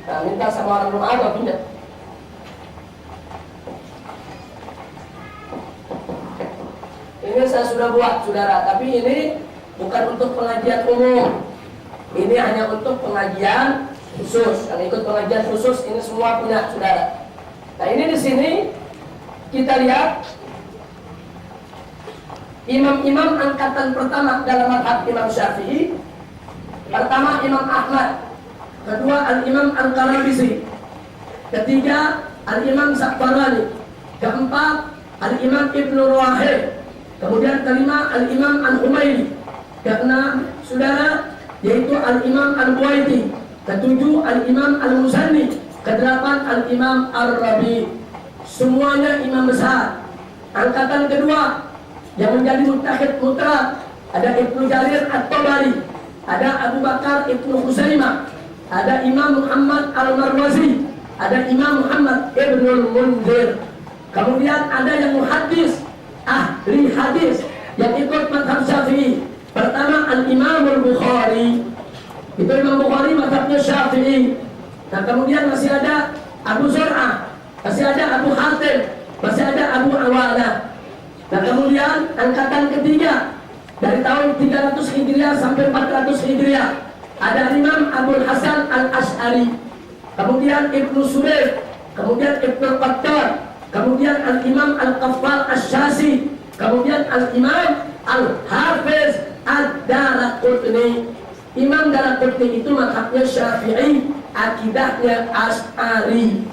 Nah, minta sama orang rumah atau pinjam. Ini saya sudah buat, saudara, tapi ini bukan untuk pengajian umum. Ini hanya untuk pengajian khusus. Yang ikut pengajian khusus ini semua punya, saudara. Nah, ini di sini kita lihat imam-imam angkatan pertama dalam mazhab Imam Syafi'i. Pertama Imam Ahmad, kedua Al-Imam Al-Qarabisi, ketiga Al-Imam Za'farani, keempat Al-Imam Ibnu Ruwahid, kemudian kelima Al-Imam Al-Humaili, keenam, saudara, yaitu Al-Imam Al-Buaiti, ketujuh Al-Imam Al-Muzanni, kedelapan Al-Imam Ar-Rabi. Semuanya imam besar. Angkatan kedua yang menjadi mujtahid mutlak ada Ibnu Jarir At-Tabari, ada Abu Bakar Ibnu Husaimah, ada Imam Muhammad Al-Marwazi, ada Imam Muhammad Ibnul Munzir. Kemudian ada yang muhaddis, ahli hadis yang ikut mazhab Syafi'i. Pertama Al-Imam Al-Bukhari. Itu Imam Bukhari mazhabnya Syafi'i. Nah, kemudian masih ada Abu Zur'ah, masih ada Abu Hatim, masih ada Abu Awana. Nah, kemudian angkatan ketiga dari tahun 300 Hijriah sampai 400 Hijriah ada Imam Abul Hasan Al-Asy'ari, kemudian Ibnu Subair, kemudian Ibnu Qattan, kemudian Al-Imam Al-Qaffal Asy-Syazi, kemudian Al-Imam Al-Hafiz Ad-Daraqutni. Imam Daraqutni itu mazhabnya Syafi'i, akidahnya Asy'ari.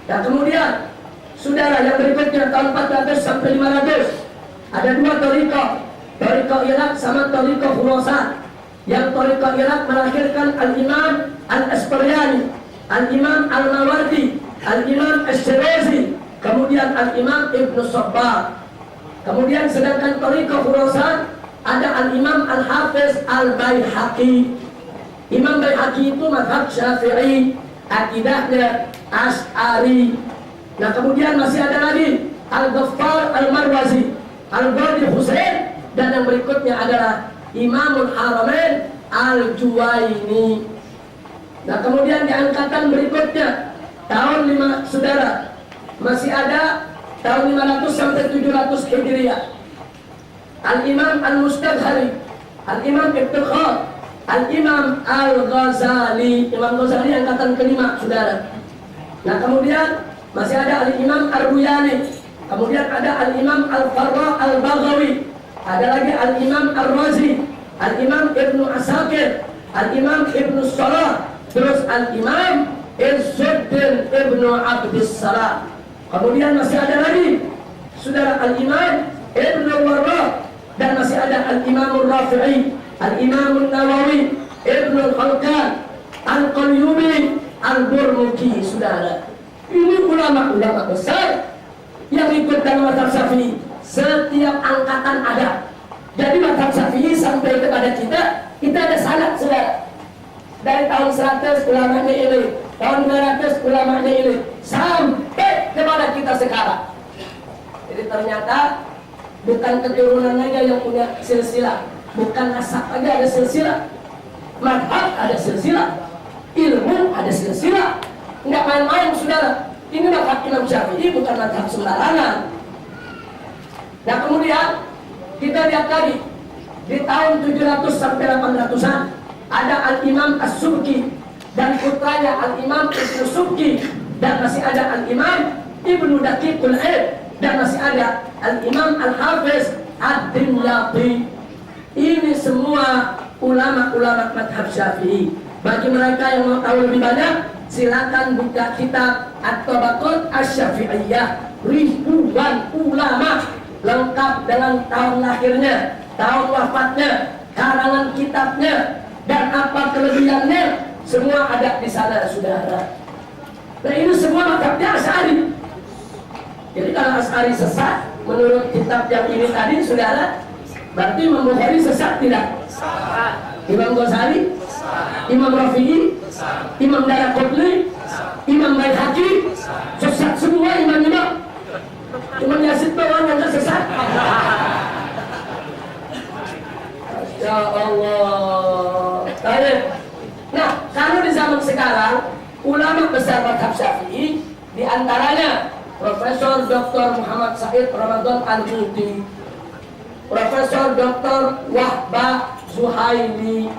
Nah, kemudian saudara, yang berikutnya tahun 400 sampai 500 ada dua thariqah, thariqah Irak sama thariqah Khurasan. Yang thariqah Irak melahirkan Al-Imam Al-Asparyani, Al-Imam Al-Mawardi, Al-Imam Asy-Syirazi, kemudian Al-Imam Ibnu Sabbah. Kemudian sedangkan thariqah Khurasan ada Al-Imam Al-Hafiz Al-Baihaqi. Imam Baihaqi itu mazhab Syafi'i, akidahnya Asy'ari. Nah, kemudian masih ada lagi Al-Ghaffar Al-Marwazi, Al-Ghadi Husain, dan yang berikutnya adalah Imamul Haramain Al-Juwaini. Nah, kemudian di angkatan berikutnya tahun 5, saudara, masih ada tahun 500 sampai 700 Hijriah. Al-Imam Al-Mustadhari, Al-Imam Ibnu Khal, Al-Imam Al-Ghazali. Imam Ghazali angkatan kelima, saudara. Nah, kemudian masih ada Al-Imam Ar-Ruyani, kemudian ada Al-Imam Al-Farra Al-Baghawi, ada lagi Al-Imam Ar-Razi, Al-Imam Ibnu Asakir, Al-Imam Ibnu Salah, terus Al-Imam Izzuddin Ibnu Abdus Salam. Kemudian masih ada lagi saudara Al-Imam Ibnu Warraq, dan masih ada Al-Imam Rafi'i, Al-Imam Nawawi, Ibnu Khalkan, Al-Qayyumi, Al-Burmuki. Saudara, ini ulama-ulama besar yang ikut dalam mazhab Syafi'i. Setiap angkatan ada. Jadi mazhab Syafi'i sampai kepada kita ada sanad, saudara. Dari tahun 100 ulamanya ini, tahun 200 ulamanya ini, sampai kepada kita sekarang. Jadi ternyata bukan keturunan aja yang punya silsilah, bukan nasab aja ada silsilah, madhab ada silsilah, ilmu ada silsilah. Enggak main-main, saudara. Ini madhab Imam Syafi'i, bukan madhab sembarangan. Nah, kemudian kita lihat lagi di tahun 700 sampai 800-an ada Al-Imam As-Subki dan putranya Al-Imam Ibnu Subki, dan masih ada Al-Imam Ibnu Daqiqul Aid, dan masih ada Al-Imam Al-Hafiz Ad-Dimyati. Ini semua ulama-ulama madhab Syafi'i. Bagi mereka yang mau tahu lebih banyak, silakan buka kitab At-Tabaqat Asy-Syafi'iyah. Ribuan ulama lengkap dengan tahun lahirnya, tahun wafatnya, karangan kitabnya, dan apa kelebihannya, semua ada di sana, saudara. Nah, ini semua madhabnya Asy'ari. Jadi kalau Asy'ari sesat menurut kitab yang ini tadi, saudara, berarti Imam Bukhari sesat tidak? Imam Ghazali, Imam Rafi'i, Imam Daraqutni, Imam Baihaqi, sesat semua imam-imam. Cuma Yazid doang yang gak sesat. Ya Allah. Nah, kalau di zaman sekarang ulama besar mazhab Syafi'i di antaranya Profesor Dr. Muhammad Said Ramadan Al-Muti, Profesor Dr. Wahbah Zuhaili,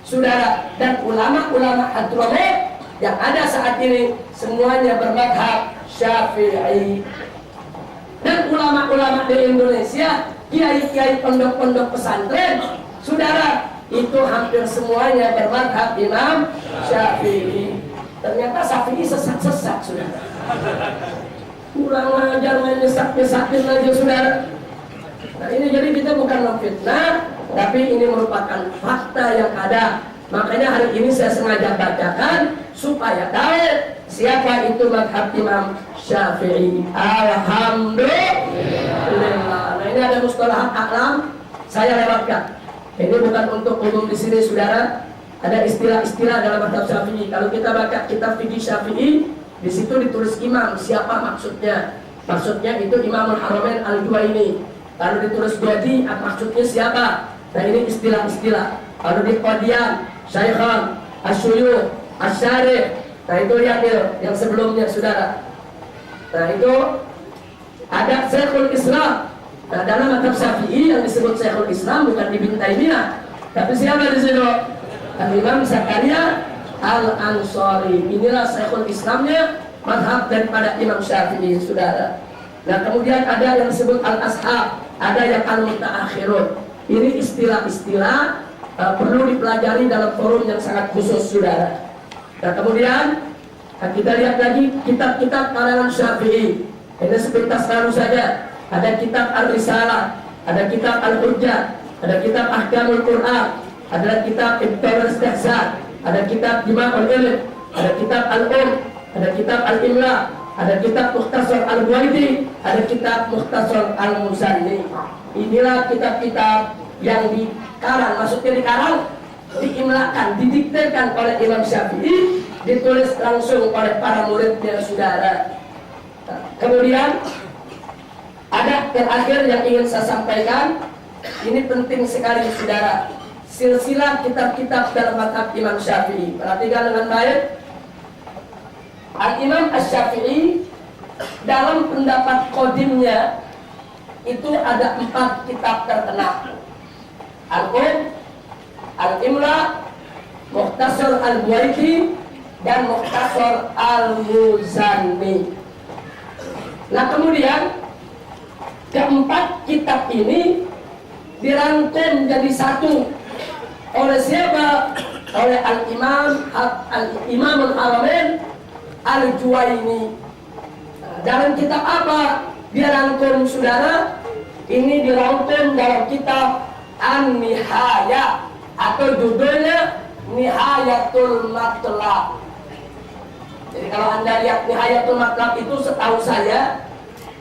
saudara, dan ulama-ulama Hadramawt yang ada saat ini semuanya bermadhab Syafi'i. Dan ulama-ulama di Indonesia, kiai-kiai pondok-pondok pesantren, saudara, itu hampir semuanya bermadhab Imam Syafi'i. Ternyata Syafi'i sesat-sesat, saudara. Kurang ajar main nyesat-nyesatin aja, saudara. Nah, ini jadi kita bukan memfitnah, tapi ini merupakan fakta yang ada. Makanya hari ini saya sengaja bacakan supaya tahu siapa itu madhab Imam Syafi'i. Alhamdulillah. Nah, ini ada mustalahat a'lam, saya lewatkan. Ini bukan untuk umum di sini, saudara. Ada istilah-istilah dalam madhab Syafi'i. Kalau kita baca kitab fikih Syafi'i, di situ ditulis imam, siapa maksudnya? Maksudnya itu Imamul Haramain Al-Juwaini. Kalau ditulis Godi, maksudnya siapa? Nah, ini istilah-istilah. Kalau di Qadian, Syaikhan, Asyuyuh, Asyarif. Nah, itu lihat yang sebelumnya, saudara. Nah, itu ada Syekhul Islam. Nah, dalam madhab Syafi'i yang disebut Syekhul Islam bukan Ibnu Taimiyah, tapi siapa di situ? Al-Imam Zakaria Al-Ansari. Inilah Syekhul Islamnya, madhab daripada Imam Syafi'i, saudara. Nah, kemudian ada yang disebut Al-Ashab, ada yang Al-Mutaakhirun. Ini istilah-istilah perlu dipelajari dalam forum yang sangat khusus, saudara. Nah, kemudian kita lihat lagi kitab-kitab karangan Syafi'i. Ini sepintas baru saja. Ada kitab Ar-Risalah, ada kitab Al-Hujjah, ada kitab Ahkamul Qur'an, ada kitab Ibtida'ul Istihsan, ada kitab Jima'ul Ilm, ada kitab ada kitab Al-Imla, ada kitab Mukhtasar Al-Buwaidi, ada kitab Mukhtasar Al-Musanni. Inilah kitab-kitab yang dikarang, maksudnya dikarang, diimlakan, didiktekan oleh Imam Syafi'i, ditulis langsung oleh para muridnya, saudara. Kemudian ada terakhir yang ingin saya sampaikan, ini penting sekali, saudara. Silsilah kitab-kitab dalam mazhab Imam Syafi'i. Perhatikan dengan baik. Al-Imam Asy-Syafi'i dalam pendapat qadimnya itu ada 4 kitab terkenal: Al-Imla, Mukhtasar Al-Buwaiti, dan Mukhtasar Al-Muzanni. Nah kemudian keempat kitab ini dirangkum jadi satu oleh siapa? Oleh Al-Imam Al-Haramain Al-Juwaini. Dalam kitab apa dia rangkum, saudara? Ini dirangkum dalam kitab An-Nihaya, atau judulnya Nihayatul Matlab. Jadi kalau Anda lihat Nihayatul Matlab itu, setahu saya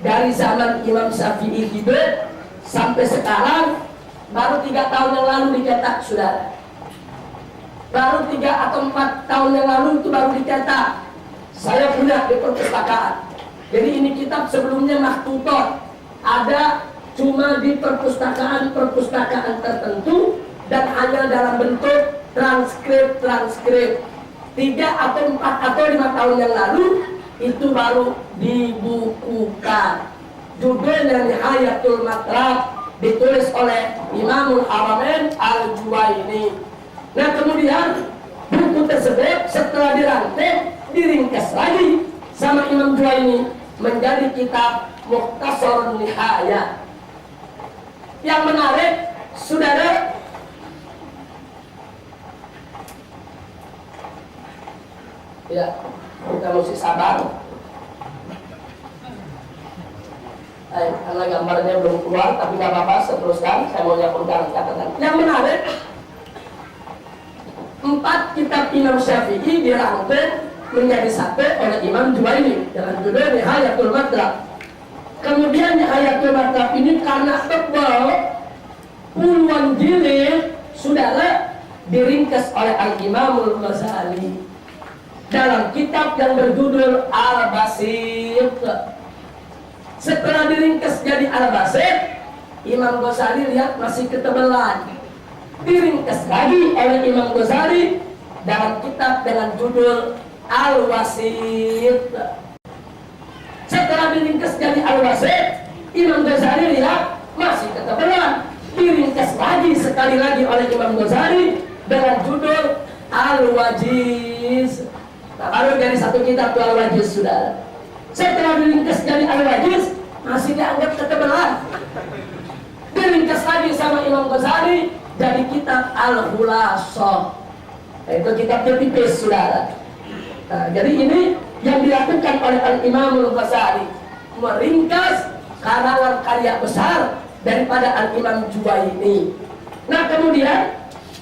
dari zaman Imam Syafi'i hidup sampai sekarang baru 3 tahun yang lalu dicetak, saudara. Baru 3 atau 4 tahun yang lalu itu baru dicetak. Saya punya di perpustakaan. Jadi ini kitab sebelumnya maktutot, ada cuma di perpustakaan tertentu dan hanya dalam bentuk transkrip. 3 atau 4 atau 5 tahun yang lalu itu baru dibukukan. Judulnya Nihayatul Matlab, ditulis oleh Imamul Haramain Al-Juwaini. Nah kemudian buku tersebut setelah dirangkai, diringkas lagi sama Imam Juwaini menjadi kitab Mukhtasar Nihaya. Yang menarik, saudara, ya kita mesti sabar. Karena gambarnya belum keluar, tapi nggak apa-apa, seteruskan. Saya mau nyampurkan catatan. Yang menarik, 4 kitab Imam Syafi'i dirangkai menjadi satu oleh Imam Juwaini dengan judul Nihayatul Matlab. Kemudian Nihayatul Matlab ini karena tebal puluhan jilid, saudara, diringkas oleh Al-Imamul Ghazali dalam kitab yang berjudul Al-Basit. Setelah diringkas jadi Al-Basit, Imam Ghazali lihat masih ketebalan, diringkas lagi oleh Imam Ghazali dalam kitab dengan judul Al-Wasit. Setelah diringkas jadi Al-Wasit, Imam Ghazali lihat masih ketebalan, diringkas lagi sekali lagi oleh Imam Ghazali dengan judul Al-Wajiz. Nah, baru dari satu kitab itu Al-Wajiz, saudara. Setelah diringkas jadi Al-Wajiz, masih dianggap ketebalan, diringkas lagi sama Imam Ghazali jadi kitab Al-Khulassah. Itu kitabnya tipis, saudara. Nah, jadi ini yang dilakukan oleh Al-Imamul Ghazali, meringkas karangan karya besar daripada Al-Imam Juwaini. Nah kemudian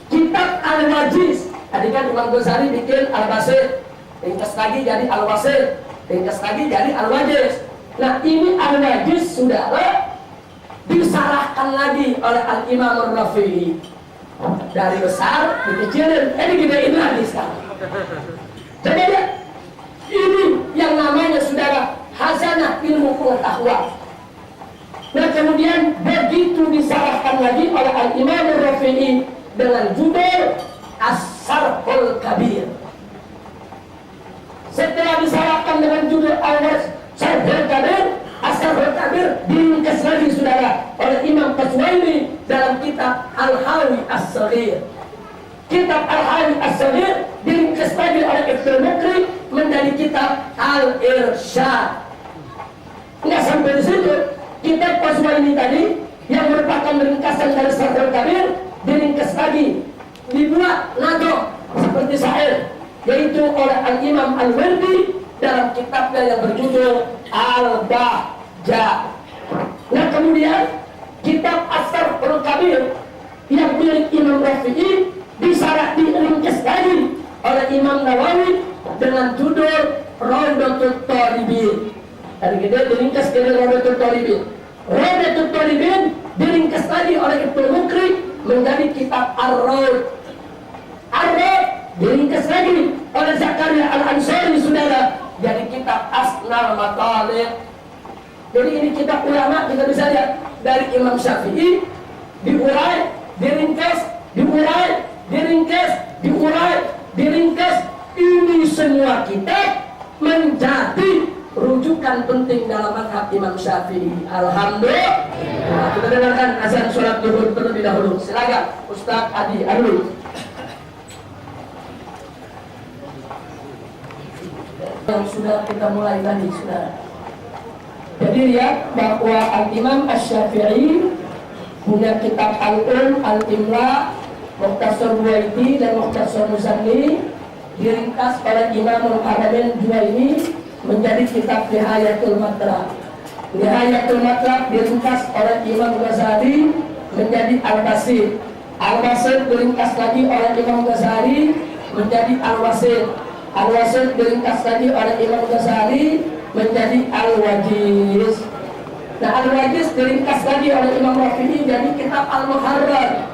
kitab Al-Wajiz, tadi kan Imam Ghazali bikin Al-Basit, ringkas lagi jadi Al-Wasit, ringkas lagi jadi Al-Wajiz. Nah ini Al-Wajiz, saudara, disarahkan lagi oleh Al-Imam Ar-Rafi'i. Dari besar dikecilin, digedein lagi sekarang. Jadi ini yang namanya, saudara, khazanah ilmu pengetahuan. Nah kemudian begitu disarahkan lagi oleh Al-Imam Ar-Rafi'i dengan judul As-Sarhul Kabir. Setelah disarahkan dengan judul As-Sarhul Kabir, As-Sarhul Kabir diringkas lagi, saudara, oleh Imam Qazwini dalam kitab Al-Hawi As-Saghir. Kitab Al-Hawi As-Saghir diringkas lagi oleh Ibnu Mukri menjadi kitab Al-Irsyad. Nggak sampai di situ, kitab Qazwini tadi yang merupakan ringkasan dari Sarhul Kabir diringkas lagi, dibuat nado seperti syair, yaitu oleh Al-Imam Al-Wirdi dalam kitabnya yang berjudul Al-Bahja. Nah kemudian kitab As-Sarhul Kabir yang milik Imam Rafi'i diringkas lagi oleh Imam Nawawi dengan judul Rawdatul Talibin. Tadi kita diringkas dari Rawdatul Talibin. Rawdatul Talibin diringkas lagi oleh Ibnu Mukri menjadi kitab Ar-Rawd. Ar-Rawd diringkas lagi oleh Zakaria Al-Ansari, saudara, jadi kitab Asnal Matalib. Jadi ini kitab ulama, kita bisa lihat dari Imam Syafi'i diurai, diringkas, diurai, diringkas, diurai, diringkas. Ini semua kitab menjadi rujukan penting dalam mazhab Imam Syafi'i. Alhamdulillah. Nah, kita dengarkan azan sholat zuhur terlebih dahulu. Silakan Ustaz Adi Alwi. Yang sudah kita mulai tadi, saudara. Jadi lihat bahwa Al-Imam Asy-Syafi'i punya kitab Al-Imla, Mukhtasar Ruwaiti dan Mukhtasar Muzanni, diringkas oleh Imamul Haramain Juwaini menjadi kitab Nihayatul Matlab. Nihayatul Matlab diringkas oleh Imam Ghazali menjadi Al-Basit. Al-Basit diringkas lagi oleh Imam Ghazali menjadi Al-Wasit. Al-Wasit diringkas lagi oleh Imam Ghazali menjadi Al-Wajiz. Nah, Al-Wajiz diringkas lagi oleh Imam Rafi'i jadi kitab Al-Muharrar.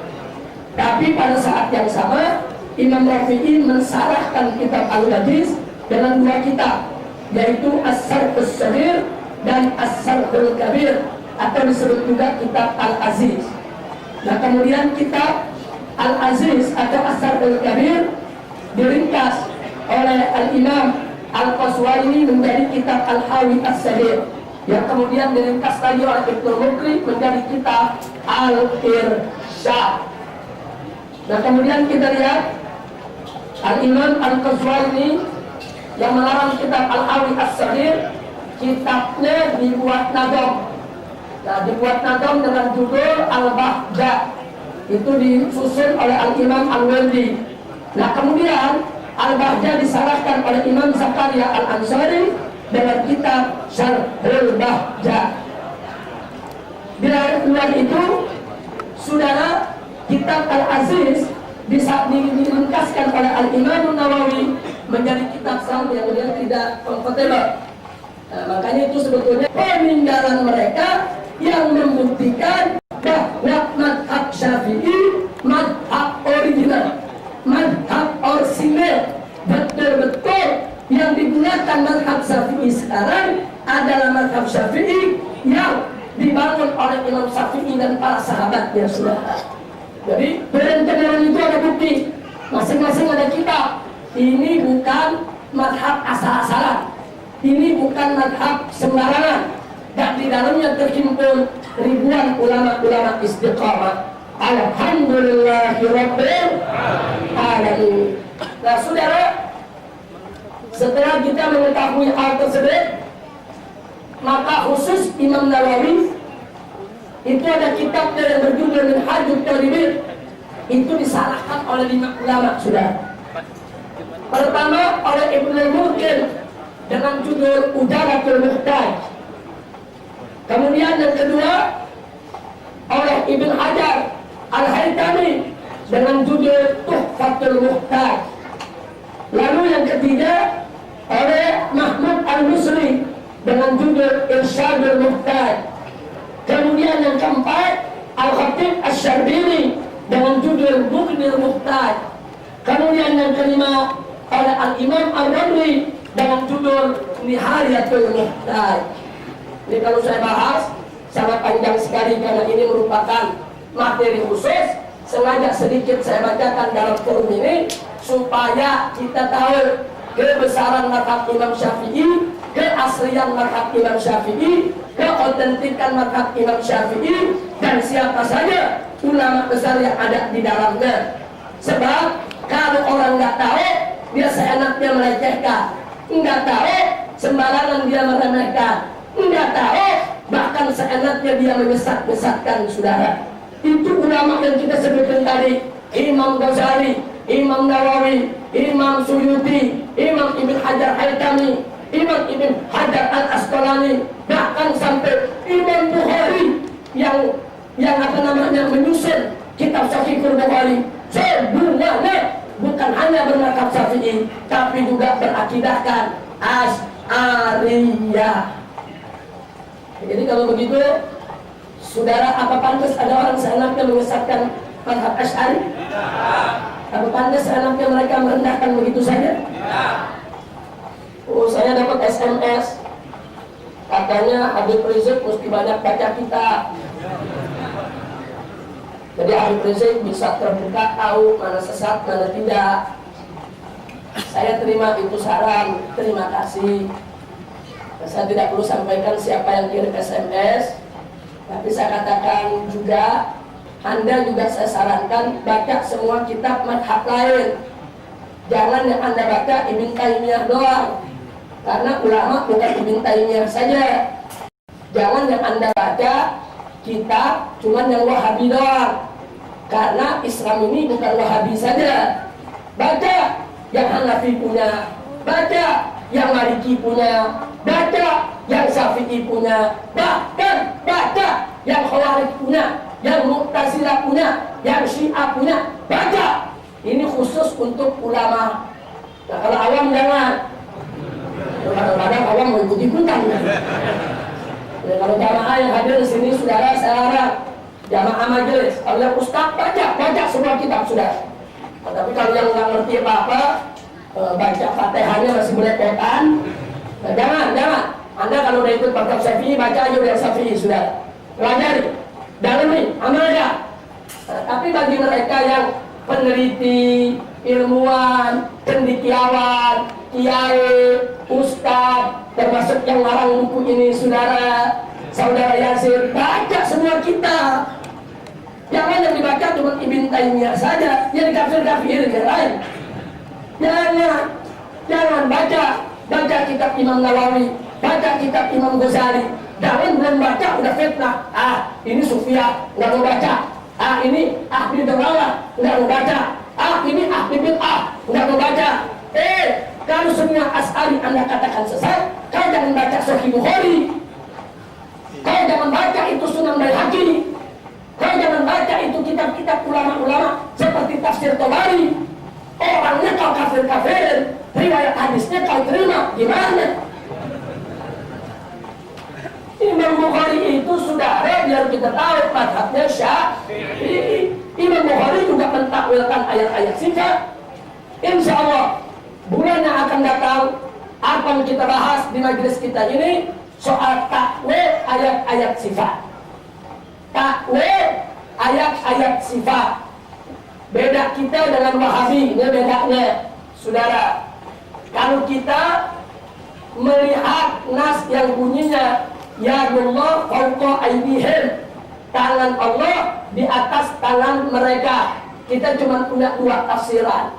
Tapi pada saat yang sama Imam Rafi'i mensarahkan kitab Al-Wajiz dengan dua kitab, yaitu As-Sarhus Shaghir dan As-Sarhul Kabir, atau disebut juga kitab Al-Aziz. Nah, kemudian kitab Al-Aziz atau As-Sarhul Kabir diringkas oleh Al-Imam Al-Qaswaini menjadi kitab Al-Hawi As-Shaghir, yang kemudian diringkas lagi oleh Ibnu Mukri menjadi kitab Al-Irsyad. Nah, kemudian kita lihat Al-Imam Al-Qaswaini yang melarang kitab Al-Hawi As-Shaghir, kitabnya dibuat nadom. Nah, dibuat nadom dengan judul Al-Bahja. Itu disusun oleh Al-Imam Al-Waldi. Nah, kemudian Al-Bahja disarahkan oleh Imam Zakaria Al-Ansari dengan kitab Syarhul Bahja. Di luar itu, saudara, kitab Al-Aziz diringkaskan oleh Al-Imam Nawawi menjadi kitab sahih yang dia tidak kompatibel. Nah, makanya itu sebetulnya peninggalan mereka yang membuktikan bahwa mazhab Syafi'i mazhab original, mazhab orisinil, betul-betul yang digunakan mazhab Syafi'i sekarang adalah mazhab Syafi'i yang dibangun oleh Imam Syafi'i dan para sahabatnya, saudara. Jadi berentenan itu ada bukti, masing-masing ada kitab. Ini bukan mazhab asal-asalan, ini bukan mazhab sembarangan, dan di dalamnya terhimpun ribuan ulama-ulama istiqamah. Alhamdulillahirabbil alamin. Nah, saudara, setelah kita mengetahui hal tersebut, maka khusus Imam Nawawi itu ada kitab yang berjudul Minhajut Talibin. Itu disalahkan oleh 5 ulama, saudara. Pertama oleh Ibnu Murkin dengan judul Udaratul Muhtaj. Kemudian yang kedua oleh Ibn Hajar Al-Haytami dengan judul Tuhfatul Muhtaj. Lalu yang ketiga oleh Mahmud Al-Musri dengan judul Irsyadul Muhtaj. Kemudian yang keempat Al-Khatib Asy-Syarbini dengan judul Bughnil Muhtaj. Kemudian yang kelima oleh Al-Imam Ar-Radwi dengan judul Nihayatul Muhtaj. Ini kalau saya bahas sangat panjang sekali karena ini merupakan materi khusus. Sengaja sedikit saya bacakan dalam forum ini supaya kita tahu kebesaran mazhab Imam Syafi'i, keaslian mazhab Imam Syafi'i, keautentikan mazhab Imam Syafi'i, dan siapa saja ulama besar yang ada di dalamnya. Sebab kalau orang nggak tahu, dia seenaknya melecehkan, nggak tahu sembarangan dia meremehkan, nggak tahu bahkan seenaknya dia menyesat-nyesatkan, saudara. Itu ulama yang kita sebutkan tadi, Imam Ghazali, Imam Nawawi, Imam Suyuti, Imam Ibn Hajar Haytami, Imam Ibn Hajar Al-Asqalani, bahkan sampai Imam Bukhari yang menyusun kitab Sahihul Bukhari. Semuanya bukan hanya bermazhab Syafi'i, tapi juga berakidahkan Asy'ariyah. Jadi kalau begitu, saudara, apa pantas ada orang seenaknya menyesatkan mazhab Asy'ari? Apa pantas seenaknya mereka merendahkan begitu saja? Oh, saya dapat SMS katanya Habib Rizik mesti banyak baca kitab. Jadi Habib Rizik bisa terbuka tahu mana sesat, mana tidak. Saya terima itu saran, terima kasih. Saya tidak perlu sampaikan siapa yang kirim SMS, tapi saya katakan juga, Anda juga saya sarankan baca semua kitab madhab lain. Jangan yang Anda baca Ibn Taimiyah doang, karena ulama bukan Ibn Taimiyah saja. Jangan yang Anda baca kitab cuman yang Wahabi doang, karena Islam ini bukan Wahabi saja. Baca yang Hanafi punya, baca yang Maliki punya, baca yang Syafi'i punya, bahkan baca yang Khawarij punya, yang Mu'tazilah punya, yang Syiah punya, baca. Ini khusus untuk ulama. Nah, kalau awam jangan. Kadang-kadang awam mau ikut-ikutan. Ya, kalau jamaah yang hadir di sini, saudara, saya harap jamaah majelis, kalau yang ustaz baca semua kitab sudah. Tapi kalau yang nggak ngerti apa-apa, baca Fatihahnya masih belepotan, nah, jangan. Anda kalau udah ikut Maktab Syafi'i, baca aja udah Syafi'i sudah. Pelajari, dalami, amalkan. Nah, tapi bagi mereka yang peneliti, ilmuwan, cendekiawan, kiai, ustaz, termasuk yang ngarang buku ini, saudara Yasir, baca semua kitab. Jangan yang dibaca cuma Ibn Taimiyah saja, yang dikafir-kafirin yang lain. Jangan baca kitab Imam Nawawi, baca kitab Imam Ghazali. Jangan belum baca udah fitnah. Ini Sufyan, nggak mau baca. Ini ahli dalalah, nggak mau baca. Ini ahli bid'ah, nggak mau baca. Kalau semua As'ari Anda katakan sesat, kau jangan baca Sahih Bukhari. Kau jangan baca itu Sunan Baihaqi. Kau jangan baca itu kitab-kitab ulama-ulama seperti Tafsir Tabari. Orangnya kau kafir-kafir, riwayat hadisnya kau terima, gimana? Imam Bukhari itu saudara, biar kita tahu madhabnya Syafi'i. Imam Bukhari juga mentakwilkan ayat-ayat sifat. Insya Allah bulan yang akan datang akan kita bahas di majelis kita ini soal takwil ayat-ayat sifat. Takwil ayat-ayat sifat. Beda kita dengan Wahabi, ini bedanya, saudara. Kalau kita melihat nas yang bunyinya Yadullah fawqa aydihim, tangan Allah di atas tangan mereka, kita cuma punya dua tafsiran.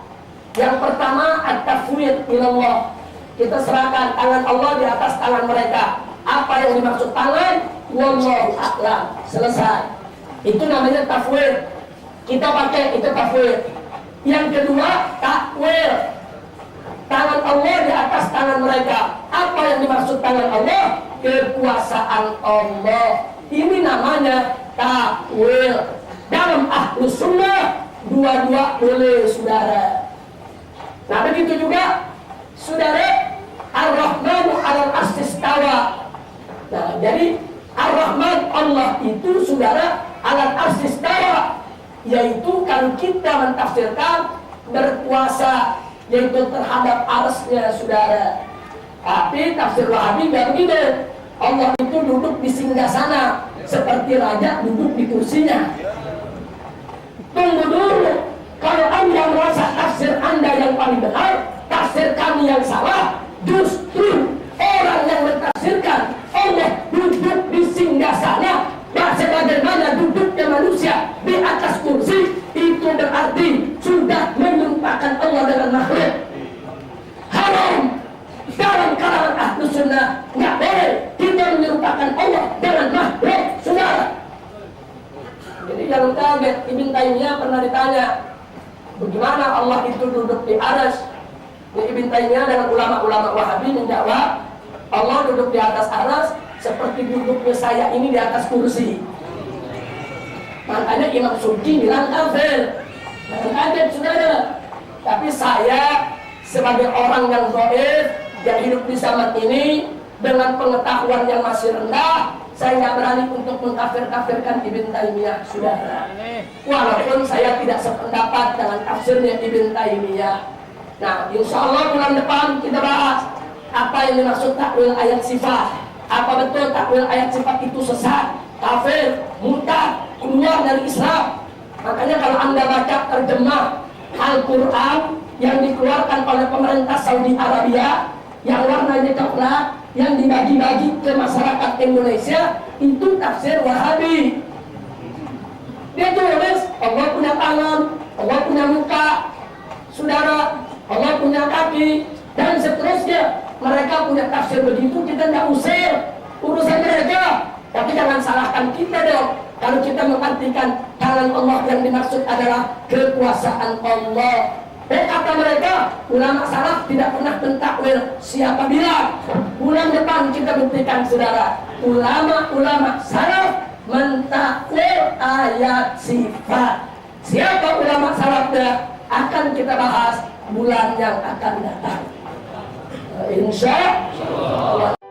Yang pertama at-tafwid ilallah, kita serahkan tangan Allah di atas tangan mereka. Apa yang dimaksud tangan? Wallahu a'lam. Selesai. Itu namanya tafwid. Kita pakai itu tafwid. Yang kedua takwil, tangan Allah di atas tangan mereka. Apa yang dimaksud tangan Allah? Kekuasaan Allah. Ini namanya takwil. Dalam Ahlus Sunnah dua-dua boleh, saudara. Nah begitu juga, saudara, Ar-Rahmanu 'alal 'arsy istawa. Nah jadi Ar-Rahman Allah itu, saudara, 'alal 'arsy istawa, yaitu kalau kita mentafsirkan berkuasa, yaitu terhadap arsy-nya, saudara. Tapi tafsir Wahabi nggak begitu. Allah itu duduk di singgasana seperti raja duduk di kursinya. Tunggu dulu, kalau Anda merasa tafsir Anda yang paling benar, tafsir kami yang salah. Justru orang yang mentafsirkan Allah duduk di singgasana sebagaimana duduknya manusia di atas kursi, itu berarti sudah menyerupakan Allah dengan makhluk. Haram. Dalam kalangan Ahlus Sunnah nggak boleh kita menyerupakan Allah dengan makhluk, saudara. Jadi jangan kaget. Ibn Taimiyah pernah ditanya, bagaimana Allah itu duduk di arsy? Ibn Taimiyah dengan ulama-ulama Wahabi menjawab, Allah duduk di atas arsy seperti duduknya saya ini di atas kursi. Makanya Imam Subki bilang kafir. Jangan kaget, saudara. Tapi saya sebagai orang yang dhaif, yang hidup di zaman ini dengan pengetahuan yang masih rendah, saya nggak berani untuk mengkafir-kafirkan Ibn Taimiyah, saudara. Walaupun saya tidak sependapat dengan tafsirnya Ibn Taimiyah. Nah, insya Allah bulan depan kita bahas apa yang dimaksud takwil ayat sifat. Apa betul takwil ayat sifat itu sesat, kafir, murtad, keluar dari Islam? Makanya kalau Anda baca terjemah Al-Quran yang dikeluarkan oleh pemerintah Saudi Arabia yang warnanya coklat, yang dibagi-bagi ke masyarakat Indonesia itu tafsir Wahabi. Dia tulis Allah punya tangan, Allah punya muka, saudara, Allah punya kaki, dan seterusnya. Mereka punya tafsir begitu, kita tidak usir urusan mereka. Tapi jangan salahkan kita dong kalau kita mengartikan tangan Allah yang dimaksud adalah kekuasaan Allah. Kata mereka, ulama salaf tidak pernah mentakwil. Siapa bilang? Bulan depan kita buktikan, saudara. Ulama salaf mentakwil ayat sifat. Siapa ulama salafnya? Akan kita bahas bulan yang akan datang. Insya Allah.